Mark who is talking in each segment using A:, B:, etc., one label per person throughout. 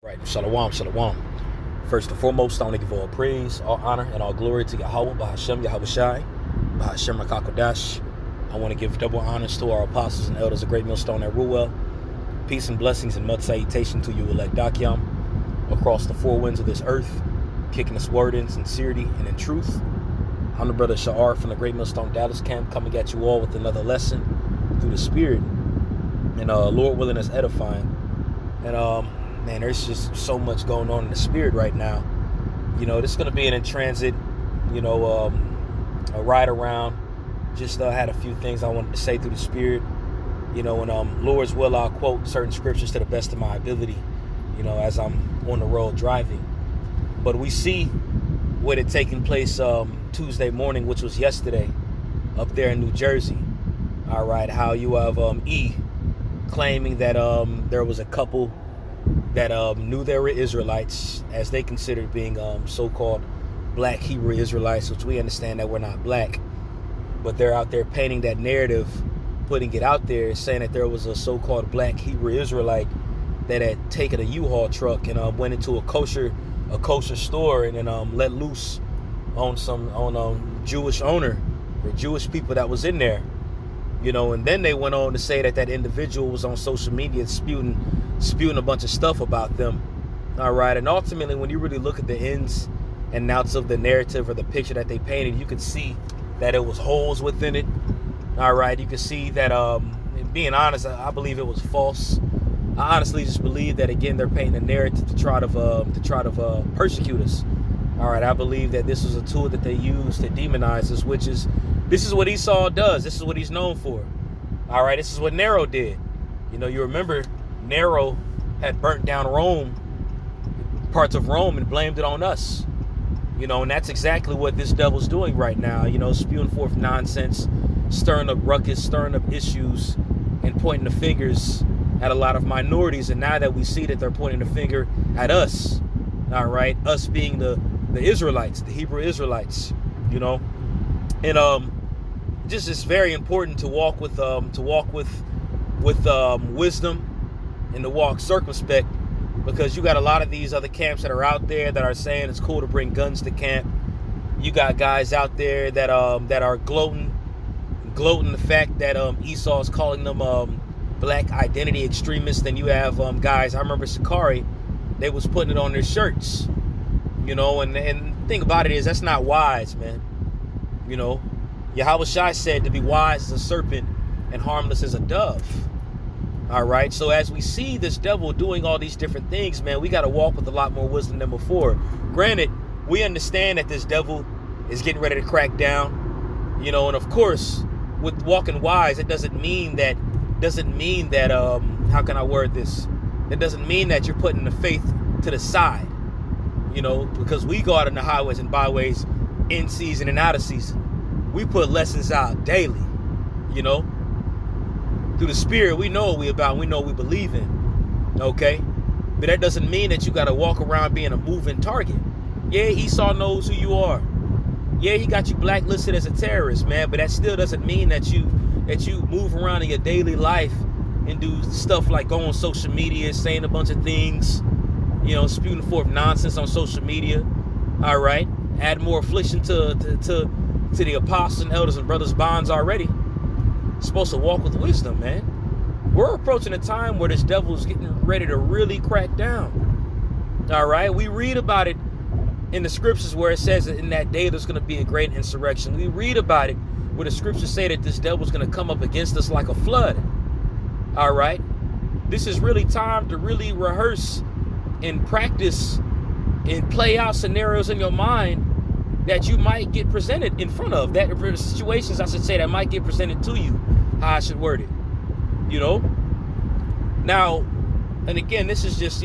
A: Right, shalom, shalom. First and foremost, I want to give all praise, all honor, and all glory to Yahweh, Bahashem, Yahweh Shai, Bahashem Rakakodash. I want to give double honors to our apostles and elders of Great Millstone at Ruel. Peace and blessings and much salutation to you, elect Dakyam, across the four winds of this earth, kicking this word in sincerity and in truth. I'm the brother Sha'ar from the Great Millstone Dallas camp, coming at you all with another lesson through the Spirit, and Lord willing, is edifying. And man, there's just so much going on in the spirit right now. You know, this is going to be an in transit, a ride around. Just had a few things I wanted to say through the spirit. And Lord's will, I'll quote certain scriptures to the best of my ability, as I'm on the road driving. But we see what had taken place Tuesday morning, which was yesterday, up there in New Jersey. All right, how you have E claiming that there was a couple that knew they were Israelites, as they considered being so-called black Hebrew Israelites, which we understand that we're not black. But they're out there painting that narrative, putting it out there, saying that there was a so-called black Hebrew Israelite that had taken a U-Haul truck and went into a kosher store and then let loose on Jewish owner or Jewish people that was in there. And then they went on to say that individual was on social media spewing a bunch of stuff about them. All right. And ultimately, when you really look at the ins and outs of the narrative or the picture that they painted, you could see that it was holes within it. All right. You can see that, being honest, I believe it was false. I honestly just believe that, again, they're painting a narrative to try to persecute us. All right. I believe that this was a tool that they used to demonize us, which is, this is what Esau does. This is what he's known for. All right. This is what Nero did. You remember Nero had burnt down Rome, parts of Rome, and blamed it on us. And that's exactly what this devil's doing right now. Spewing forth nonsense, stirring up ruckus, stirring up issues, and pointing the fingers at a lot of minorities. And now that we see that they're pointing the finger at us, all right, us being the Israelites, the Hebrew Israelites, and just it's very important to walk with wisdom and to walk circumspect, because you got a lot of these other camps that are out there that are saying it's cool to bring guns to camp. You got guys out there that are gloating the fact that Esau is calling them black identity extremists. And you have guys, I remember Sakari, they was putting it on their shirts, and the thing about it is that's not wise, man. Yahweh Shai said to be wise as a serpent and harmless as a dove. All right. So as we see this devil doing all these different things, man, we got to walk with a lot more wisdom than before. Granted, we understand that this devil is getting ready to crack down, and of course, with walking wise, it doesn't mean that how can I word this? It doesn't mean that you're putting the faith to the side, because we go out on the highways and byways in season and out of season. We put lessons out daily, through the spirit. We know what we about. We know what we believe in. Okay. But that doesn't mean that you got to walk around being a moving target. Yeah, Esau knows who you are. Yeah, he got you blacklisted as a terrorist, man. But that still doesn't mean that you move around in your daily life and do stuff like go on social media, saying a bunch of things, spewing forth nonsense on social media. All right. Add more affliction to the apostles and elders and brothers' bonds already. Supposed to walk with wisdom, man. We're approaching a time where this devil is getting ready to really crack down. All right. We read about it in the scriptures where it says that in that day there's going to be a great insurrection. We read about it where the scriptures say that this devil's going to come up against us like a flood. All right. This is really time to really rehearse and practice and play out scenarios in your mind that you might get presented in front of, that situations, I should say, that might get presented to you, how I should word it, Now, and again, this is just,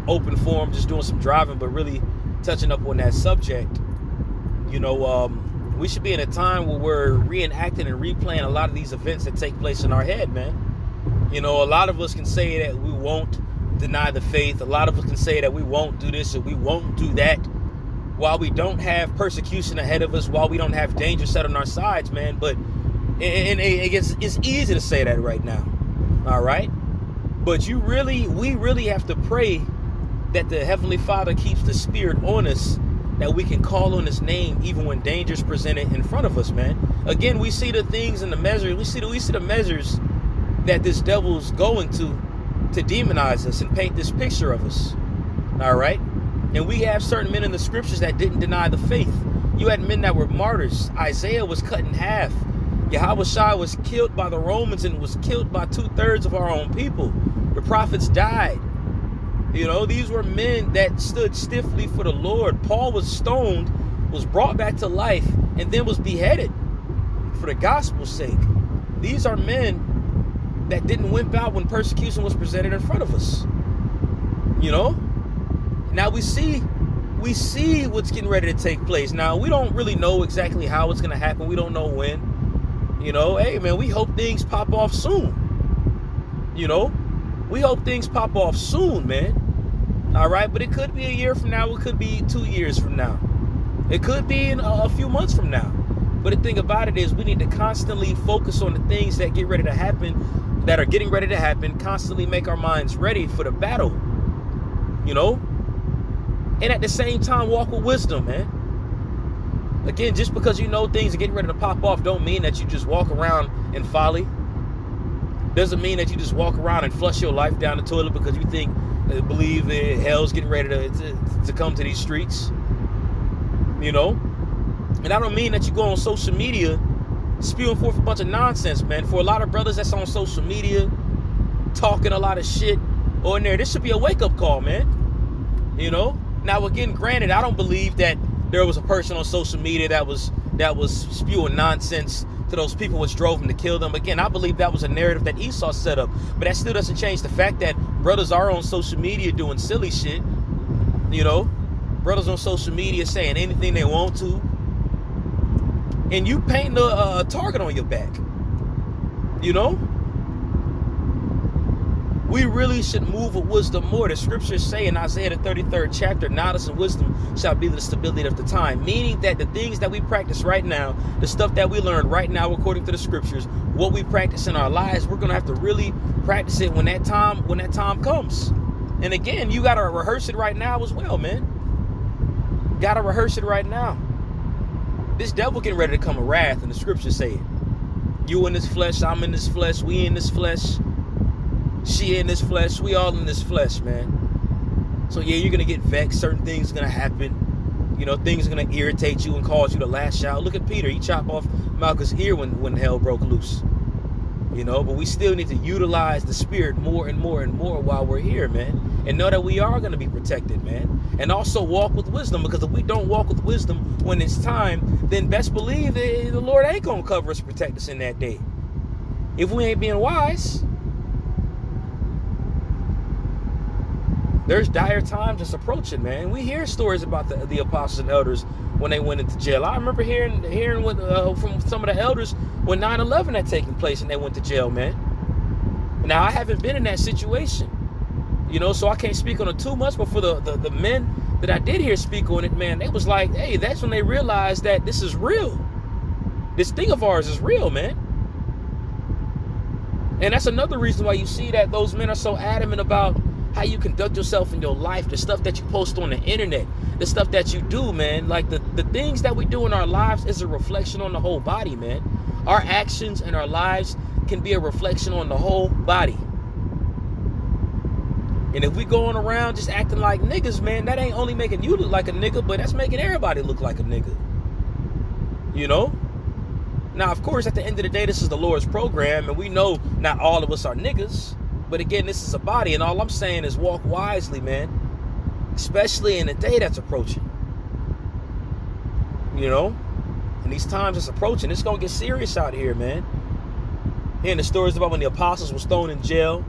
A: open forum, just doing some driving, but really touching up on that subject. We should be in a time where we're reenacting and replaying a lot of these events that take place in our head, man. A lot of us can say that we won't deny the faith. A lot of us can say that we won't do this or we won't do that, while we don't have persecution ahead of us, while we don't have danger set on our sides, man. But it's easy to say that right now, all right? But we really have to pray that the Heavenly Father keeps the Spirit on us, that we can call on His name even when danger's presented in front of us, man. Again, we see the things in the measure. We see the measures that this devil's going to demonize us and paint this picture of us. All right? And we have certain men in the scriptures that didn't deny the faith. You had men that were martyrs. Isaiah was cut in half. Yahushua was killed by the Romans and was killed by 2/3 of our own people. The prophets died. You know, these were men that stood stiffly for the Lord. Paul was stoned, was brought back to life, and then was beheaded for the gospel's sake. These are men that didn't wimp out when persecution was presented in front of us. You know? Now we see what's getting ready to take place. Now, we don't really know exactly how it's going to happen. We don't know when. You know, hey, man, we hope things pop off soon. You know? We hope things pop off soon, man. All right? But it could be a year from now. It could be 2 years from now. It could be in a few months from now. But the thing about it is we need to constantly focus on the things that get ready to happen, that are getting ready to happen, constantly make our minds ready for the battle. You know? And at the same time, walk with wisdom, man. Again, just because you know things are getting ready to pop off don't mean that you just walk around in folly. Doesn't mean that you just walk around and flush your life down the toilet because you believe that hell's getting ready to come to these streets. You know? And I don't mean that you go on social media spewing forth a bunch of nonsense, man. For a lot of brothers that's on social media talking a lot of shit on there, this should be a wake-up call, man. You know? Now, again, granted, I don't believe that there was a person on social media that was spewing nonsense to those people which drove them to kill them. Again, I believe that was a narrative that Esau set up. But that still doesn't change the fact that brothers are on social media doing silly shit. You know? Brothers on social media saying anything they want to. And you paint a target on your back. You know? We really should move with wisdom more. The scriptures say in Isaiah the 33rd chapter, knowledge and wisdom shall be the stability of the time. Meaning that the things that we practice right now, the stuff that we learn right now according to the scriptures, what we practice in our lives, we're going to have to really practice it when that time comes. And again, you got to rehearse it right now as well, man. Got to rehearse it right now. This devil getting ready to come a wrath, and the scriptures say it. You in this flesh, I'm in this flesh, we in this flesh. She in this flesh, we all in this flesh, man. So yeah, you're gonna get vexed. Certain things are gonna happen. You know, things are gonna irritate you and cause you to lash out. Look at Peter, he chopped off Malchus' ear when hell broke loose. You know, but we still need to utilize the Spirit more and more and more while we're here, man. And know that we are gonna be protected, man. And also walk with wisdom, because if we don't walk with wisdom when it's time, then best believe that the Lord ain't gonna cover us, protect us in that day. If we ain't being wise. There's dire times that's approaching, man. We hear stories about the apostles and elders when they went into jail. I remember hearing from some of the elders when 9/11 had taken place and they went to jail, man. Now, I haven't been in that situation, you know, so I can't speak on it too much. But for the men that I did hear speak on it, man, they was like, hey, that's when they realized that this is real. This thing of ours is real, man. And that's another reason why you see that those men are so adamant about how you conduct yourself in your life, the stuff that you post on the internet, the stuff that you do, man. Like the things that we do in our lives is a reflection on the whole body, man. Our actions and our lives can be a reflection on the whole body. And if we going around just acting like niggas, man, that ain't only making you look like a nigga, but that's making everybody look like a nigga. You know? Now, of course, at the end of the day, this is the Lord's program, and we know not all of us are niggas. But again, this is a body, and all I'm saying is walk wisely, man. Especially in the day that's approaching. You know? And these times that's approaching, it's going to get serious out here, man. Hearing the stories about when the apostles were thrown in jail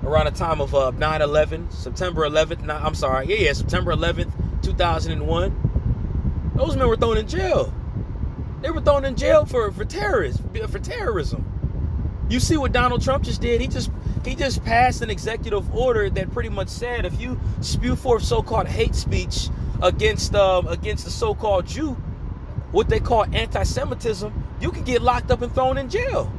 A: around the time of 9/11, September 11th, September 11th, 2001. Those men were thrown in jail. They were thrown in jail for terrorism. You see what Donald Trump just did? He just passed an executive order that pretty much said if you spew forth so-called hate speech against the so-called Jew, what they call anti-Semitism, you can get locked up and thrown in jail.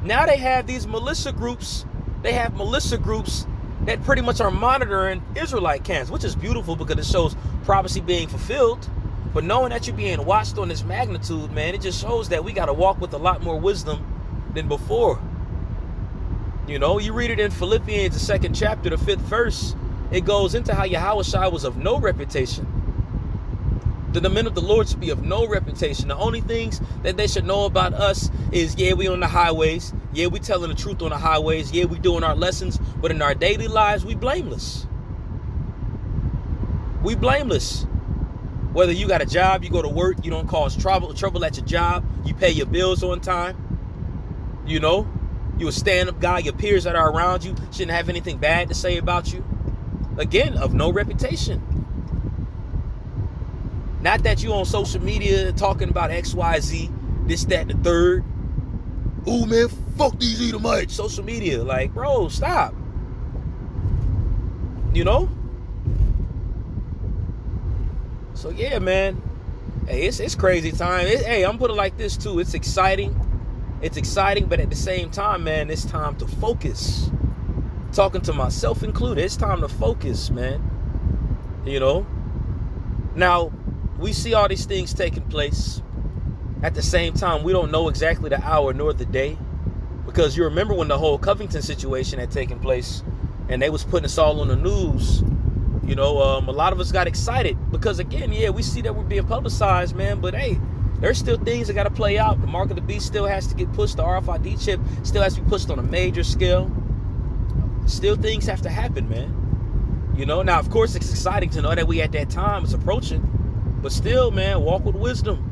A: Now they have these militia groups. They have militia groups that pretty much are monitoring Israelite camps, which is beautiful because it shows prophecy being fulfilled. But knowing that you're being watched on this magnitude, man, it just shows that we got to walk with a lot more wisdom than before. You know, you read it in Philippians, the 2nd chapter, the 5th verse. It goes into how Yahushua was of no reputation. The men of the Lord should be of no reputation. The only things that they should know about us is, yeah, we on the highways. Yeah, we telling the truth on the highways. Yeah, we doing our lessons. But in our daily lives, we blameless. We blameless. Whether you got a job, you go to work, you don't cause trouble at your job, you pay your bills on time. You know, you a stand-up guy, your peers that are around you shouldn't have anything bad to say about you. Again, of no reputation. Not that you on social media talking about XYZ, this, that, and the third. Ooh, man, fuck these Edomites. Social media, like, bro, stop. You know? So, yeah, man. Hey, it's crazy time. Hey, I'm putting it like this, too. It's exciting. It's exciting, but at the same time, man, it's time to focus. Talking to myself included, it's time to focus, man. You know? Now, we see all these things taking place. At the same time, we don't know exactly the hour nor the day. Because you remember when the whole Covington situation had taken place and they was putting us all on the news. You know, a lot of us got excited because, again, yeah, we see that we're being publicized, man. But, hey, there's still things that got to play out. The mark of the beast still has to get pushed. The RFID chip still has to be pushed on a major scale. Still things have to happen, man. You know, now, of course, it's exciting to know that we at that time is approaching. But still, man, walk with wisdom.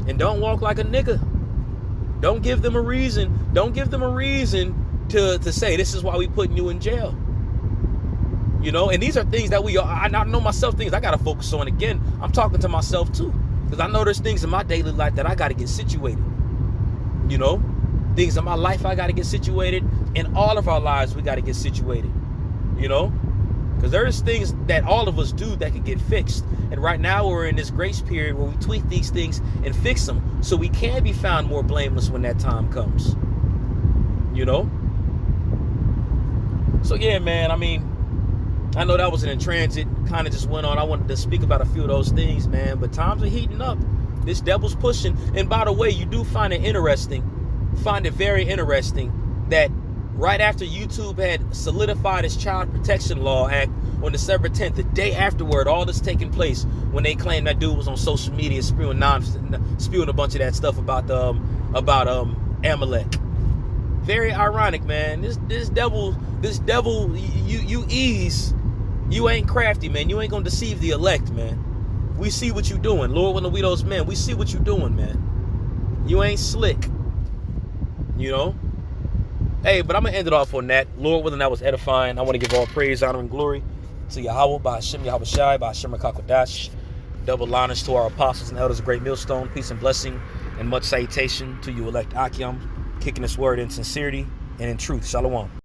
A: And don't walk like a nigga. Don't give them a reason. Don't give them a reason to say, this is why we putting you in jail. You know, and these are things that I know myself, things I got to focus on. Again, I'm talking to myself, too. Because I know there's things in my daily life that I got to get situated. You know, things in my life I got to get situated. In all of our lives, we got to get situated. You know? Because there's things that all of us do that could get fixed. And right now we're in this grace period where we tweak these things and fix them so we can be found more blameless when that time comes. You know? So yeah, man, I mean, I know that was an in transit, kind of just went on. I wanted to speak about a few of those things, man. But times are heating up. This devil's pushing. And by the way, you do find it very interesting that right after YouTube had solidified its Child Protection Law Act on December 10th, the day afterward, all this taking place when they claimed that dude was on social media spewing a bunch of that stuff about Amalek. Very ironic, man. This devil, you ain't crafty, man. You ain't gonna deceive the elect, man. We see what you doing, Lord. When we those men, we see what you doing, man. You ain't slick, you know. Hey, but I'm going to end it off on that. Lord willing, that was edifying. I want to give all praise, honor, and glory to Yahweh, by Hashem, Yahweh Shai, by Hashem HaKakodash. Double honors to our apostles and elders of Great Millstone. Peace and blessing and much salutation to you elect Akim, kicking this word in sincerity and in truth. Shalom.